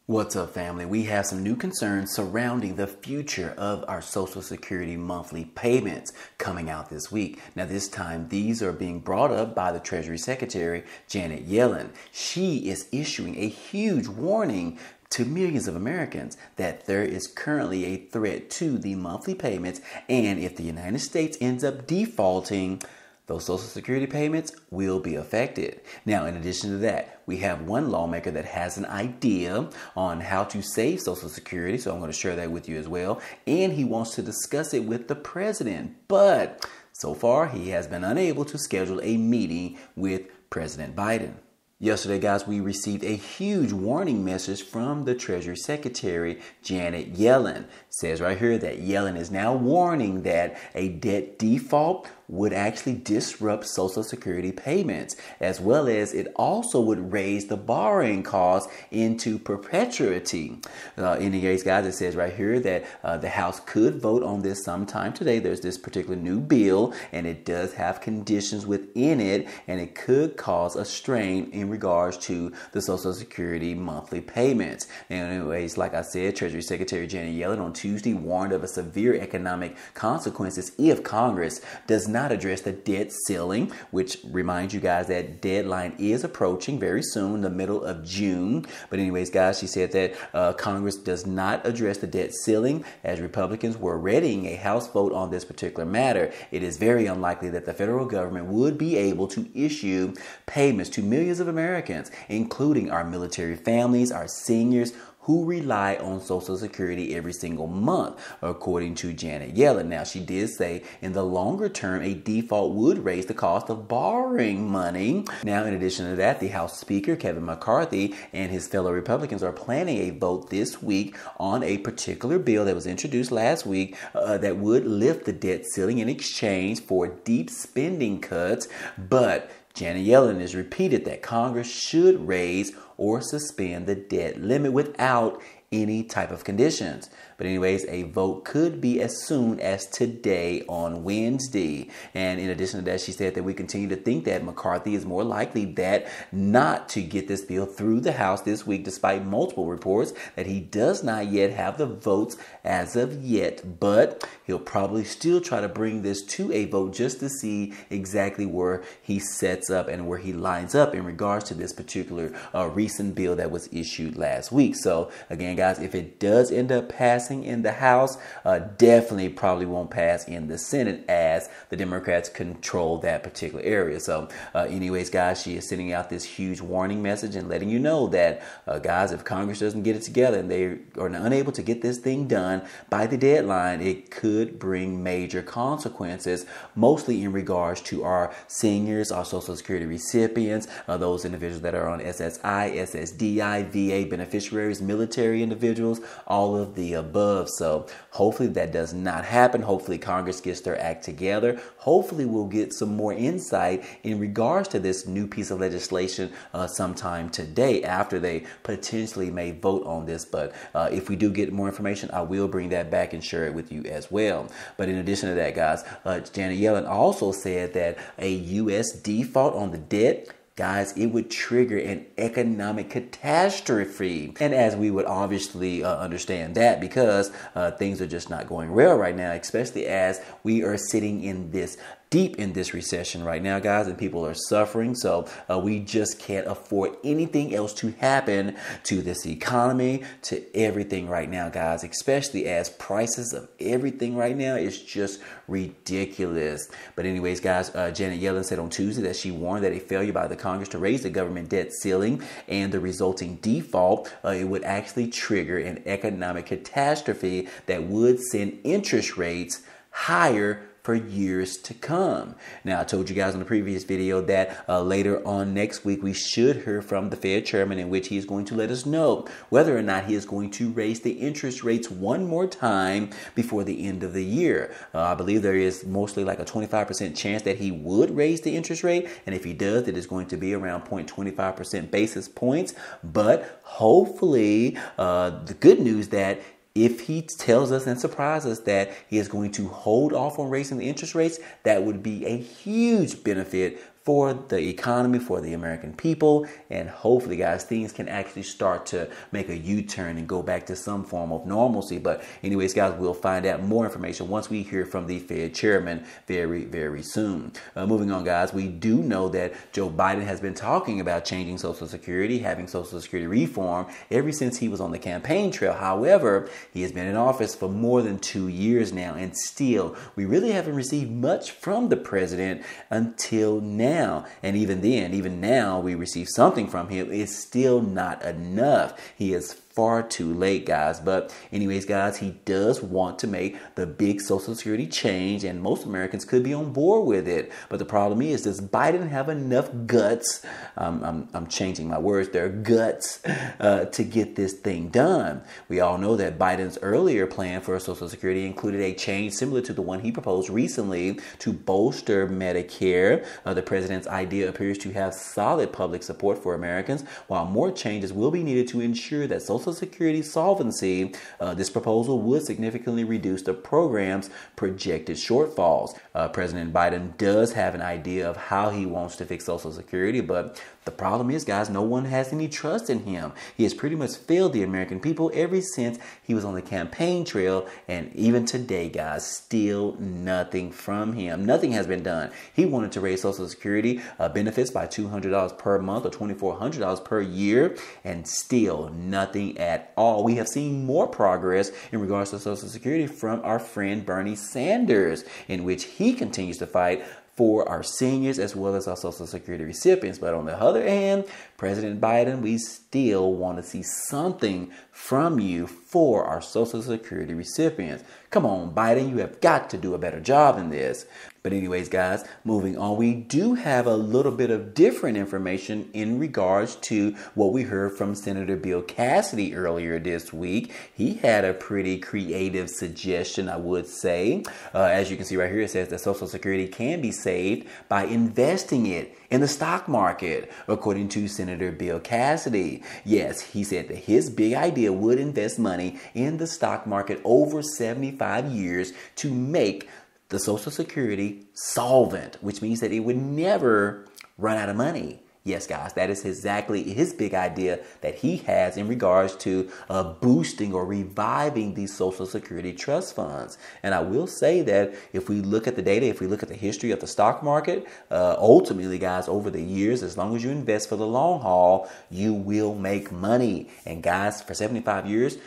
What's up, family? We have some new concerns surrounding the future of our Social Security monthly payments coming out this week. Now, this time, these are being brought up by the Treasury Secretary, Janet Yellen. She is issuing a huge warning to millions of Americans that there is currently a threat to the monthly payments, and if the United States ends up defaulting, those Social Security payments will be affected. Now, in addition to that, we have one lawmaker that has an idea on how to save Social Security, so I'm going to share that with you as well. And he wants to discuss it with the president, but so far he has been unable to schedule a meeting with President Biden. Yesterday, guys, we received a huge warning message from the Treasury Secretary, Janet Yellen. It says right here that Yellen is now warning that a debt default would actually disrupt Social Security payments, as well as it also would raise the borrowing costs into perpetuity. In any case, guys, it says right here that the House could vote on this sometime today. There's this particular new bill, and it does have conditions within it, and it could cause a strain in regards to the Social Security monthly payments. And anyways, like I said, Treasury Secretary Janet Yellen on Tuesday warned of a severe economic consequences if Congress does not address the debt ceiling, which reminds you guys that deadline is approaching very soon, the middle of June. But anyways, guys, she said that Congress does not address the debt ceiling as Republicans were readying a House vote on this particular matter. It is very unlikely that the federal government would be able to issue payments to millions of Americans, including our military families, our seniors, who rely on Social Security every single month, according to Janet Yellen. Now, she did say in the longer term, a default would raise the cost of borrowing money. Now, in addition to that, the House Speaker, Kevin McCarthy, and his fellow Republicans are planning a vote this week on a particular bill that was introduced last week that would lift the debt ceiling in exchange for deep spending cuts. But Janet Yellen has repeated that Congress should raise or suspend the debt limit without any type of conditions. But anyways, a vote could be as soon as today on Wednesday. And in addition to that, she said that we continue to think that McCarthy is more likely that not to get this bill through the House this week, despite multiple reports that he does not yet have the votes as of yet. But he'll probably still try to bring this to a vote just to see exactly where he sets up and where he lines up in regards to this particular recent bill that was issued last week. So again, guys, if it does end up passing in the House, definitely probably won't pass in the Senate as the Democrats control that particular area. So anyways, guys, she is sending out this huge warning message and letting you know that, guys, if Congress doesn't get it together and they are unable to get this thing done by the deadline, it could bring major consequences, mostly in regards to our seniors, our Social Security recipients, those individuals that are on SSI, SSDI, VA beneficiaries, military individuals, all of the above. So hopefully that does not happen. Hopefully Congress gets their act together. Hopefully we'll get some more insight in regards to this new piece of legislation sometime today after they potentially may vote on this. But if we do get more information, I will bring that back and share it with you as well. But in addition to that, guys, Janet Yellen also said that a U.S. default on the debt, guys, it would trigger an economic catastrophe. And as we would obviously understand that because things are just not going well right now, especially as we are sitting in this deep in this recession right now, guys, and people are suffering. So we just can't afford anything else to happen to this economy, to everything right now, guys, especially as prices of everything right now is just ridiculous. But anyways, guys, Janet Yellen said on Tuesday that she warned that a failure by the Congress to raise the government debt ceiling and the resulting default, it would actually trigger an economic catastrophe that would send interest rates higher for years to come. Now, I told you guys in the previous video that later on next week, we should hear from the Fed chairman in which he is going to let us know whether or not he is going to raise the interest rates one more time before the end of the year. I believe there is mostly like a 25% chance that he would raise the interest rate. And if he does, it is going to be around 0.25% basis points. But hopefully, the good news that if he tells us and surprises us that he is going to hold off on raising the interest rates, that would be a huge benefit for the economy, for the American people. And hopefully, guys, things can actually start to make a U-turn and go back to some form of normalcy. But anyways, guys, we'll find out more information once we hear from the Fed chairman very, very soon. Moving on, guys, we do know that Joe Biden has been talking about changing Social Security, having Social Security reform ever since he was on the campaign trail. However, he has been in office for more than 2 years now, and still, we really haven't received much from the president until now. And even then, even now, we receive something from him. It's still not enough. He is far too late, guys. But anyways, guys, he does want to make the big Social Security change, and most Americans could be on board with it. But the problem is, does Biden have enough guts? I'm changing my words there, guts, to get this thing done. We all know that Biden's earlier plan for Social Security included a change similar to the one he proposed recently to bolster Medicare. The president's idea appears to have solid public support for Americans, while more changes will be needed to ensure that Social Security solvency. This proposal would significantly reduce the program's projected shortfalls. President Biden does have an idea of how he wants to fix Social Security, but the problem is, guys, no one has any trust in him. He has pretty much failed the American people ever since he was on the campaign trail, and even today, guys, still nothing from him. Nothing has been done. He wanted to raise Social Security benefits by $200 per month or $2,400 per year, and still nothing at all. We have seen more progress in regards to Social Security from our friend Bernie Sanders, in which he continues to fight for our seniors as well as our Social Security recipients. But on the other hand, President Biden, we still want to see something from you for our Social Security recipients. Come on, Biden, you have got to do a better job than this. But anyways, guys, moving on, we do have a little bit of different information in regards to what we heard from Senator Bill Cassidy earlier this week. He had a pretty creative suggestion, I would say. As you can see right here, it says that Social Security can be saved by investing it in the stock market, according to Senator Bill Cassidy. Yes, he said that his big idea would invest money in the stock market over 75 years to make the Social Security solvent, which means that it would never run out of money. Yes, guys, that is exactly his big idea that he has in regards to boosting or reviving these Social Security trust funds. And I will say that if we look at the data, if we look at the history of the stock market, ultimately, guys, over the years, as long as you invest for the long haul, you will make money. And guys, for 75 years,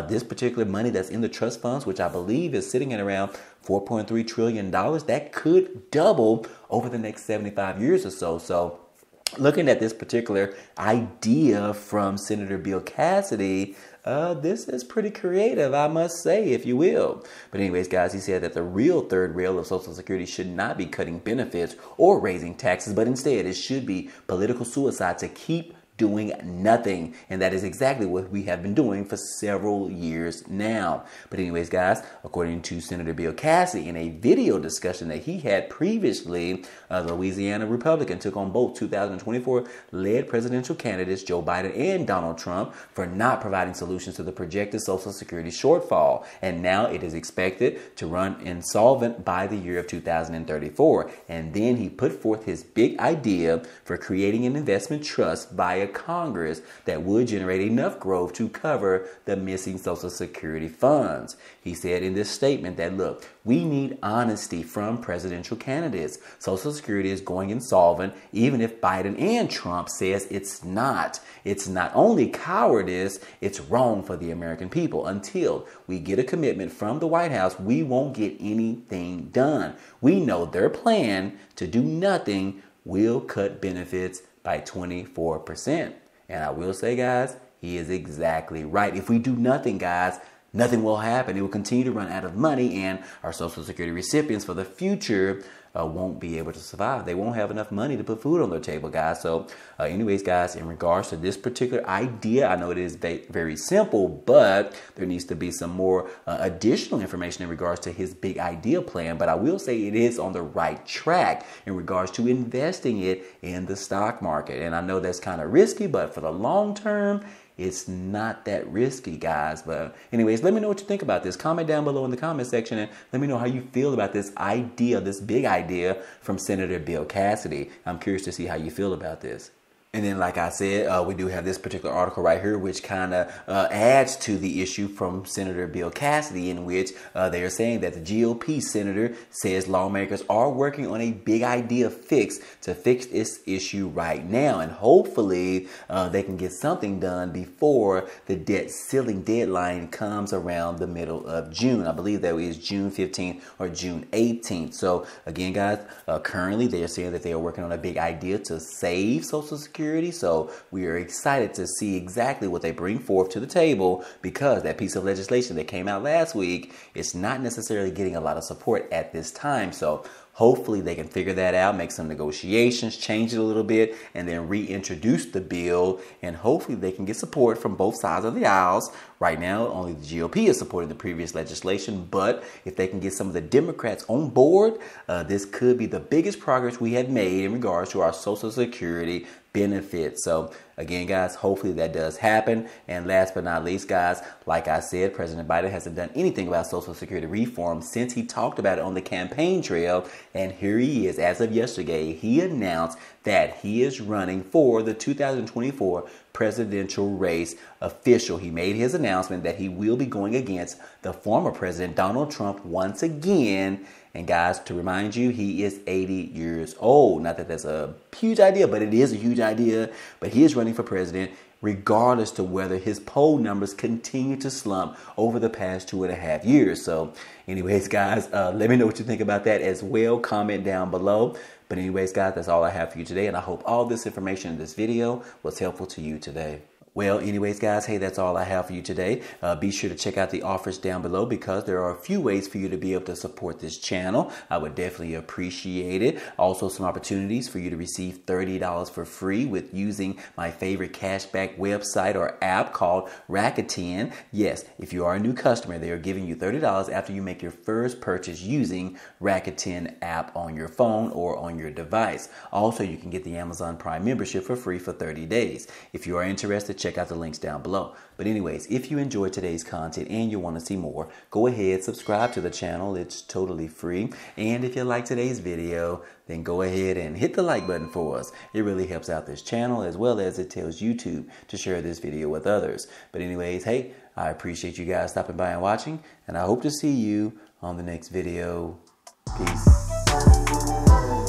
this particular money that's in the trust funds, which I believe is sitting at around $4.3 trillion, that could double over the next 75 years or so. So looking at this particular idea from Senator Bill Cassidy, this is pretty creative, I must say, if you will. But anyways, guys, he said that the real third rail of Social Security should not be cutting benefits or raising taxes, but instead it should be political suicide to keep doing nothing. And that is exactly what we have been doing for several years now. But anyways, guys, according to Senator Bill Cassidy, in a video discussion that he had previously, the Louisiana Republican took on both 2024 led presidential candidates Joe Biden and Donald Trump for not providing solutions to the projected Social Security shortfall. And now it is expected to run insolvent by the year of 2034. And then he put forth his big idea for creating an investment trust by Congress that would generate enough growth to cover the missing Social Security funds. He said in this statement that, look, we need honesty from presidential candidates. Social Security is going insolvent, even if Biden and Trump says it's not. It's not only cowardice, it's wrong for the American people. Until we get a commitment from the White House, we won't get anything done. We know their plan to do nothing will cut benefits by 24%. And I will say, guys, he is exactly right. If we do nothing, guys, nothing will happen. It will continue to run out of money, and our Social Security recipients for the future won't be able to survive. They won't have enough money to put food on their table, guys. So anyways, guys, in regards to this particular idea, I know it is very simple, but there needs to be some more additional information in regards to his big idea plan. But I will say it is on the right track in regards to investing it in the stock market. And I know that's kind of risky, but for the long term, it's not that risky, guys. But anyways, let me know what you think about this. Comment down below in the comment section and let me know how you feel about this idea, this big idea from Senator Bill Cassidy. I'm curious to see how you feel about this. And then, like I said, we do have this particular article right here, which kind of adds to the issue from Senator Bill Cassidy, in which they are saying that the GOP senator says lawmakers are working on a big idea fix to fix this issue right now. And hopefully they can get something done before the debt ceiling deadline comes around the middle of June. I believe that is June 15th or June 18th. So again, guys, currently they are saying that they are working on a big idea to save Social Security. So we are excited to see exactly what they bring forth to the table, because that piece of legislation that came out last week is not necessarily getting a lot of support at this time. So hopefully they can figure that out, make some negotiations, change it a little bit, and then reintroduce the bill. And hopefully they can get support from both sides of the aisles. Right now, only the GOP is supporting the previous legislation. But if they can get some of the Democrats on board, this could be the biggest progress we have made in regards to our Social Security benefits. So again, guys, hopefully that does happen. And last but not least, guys, like I said, President Biden hasn't done anything about Social Security reform since he talked about it on the campaign trail. And here he is. As of yesterday, he announced that he is running for the 2024 presidential race official. He made his announcement that he will be going against the former president, Donald Trump, once again. And guys, to remind you, he is 80 years old. Not that that's a huge idea, but it is a huge idea. But he is running for president regardless to whether his poll numbers continue to slump over the past 2.5 years. So anyways, guys, let me know what you think about that as well. Comment down below. But anyways, guys, that's all I have for you today. And I hope all this information in this video was helpful to you today. Well, anyways, guys, hey, that's all I have for you today. Be sure to check out the offers down below, because there are a few ways for you to be able to support this channel. I would definitely appreciate it. Also, some opportunities for you to receive $30 for free with using my favorite cashback website or app called Rakuten. Yes, if you are a new customer, they are giving you $30 after you make your first purchase using Rakuten app on your phone or on your device. Also, you can get the Amazon Prime membership for free for 30 days. If you are interested, check out the links down below. But anyways, if you enjoyed today's content and you want to see more, go ahead, subscribe to the channel. It's totally free. And if you like today's video, then go ahead and hit the like button for us. It really helps out this channel, as well as it tells YouTube to share this video with others. But anyways, hey, I appreciate you guys stopping by and watching, and I hope to see you on the next video. Peace.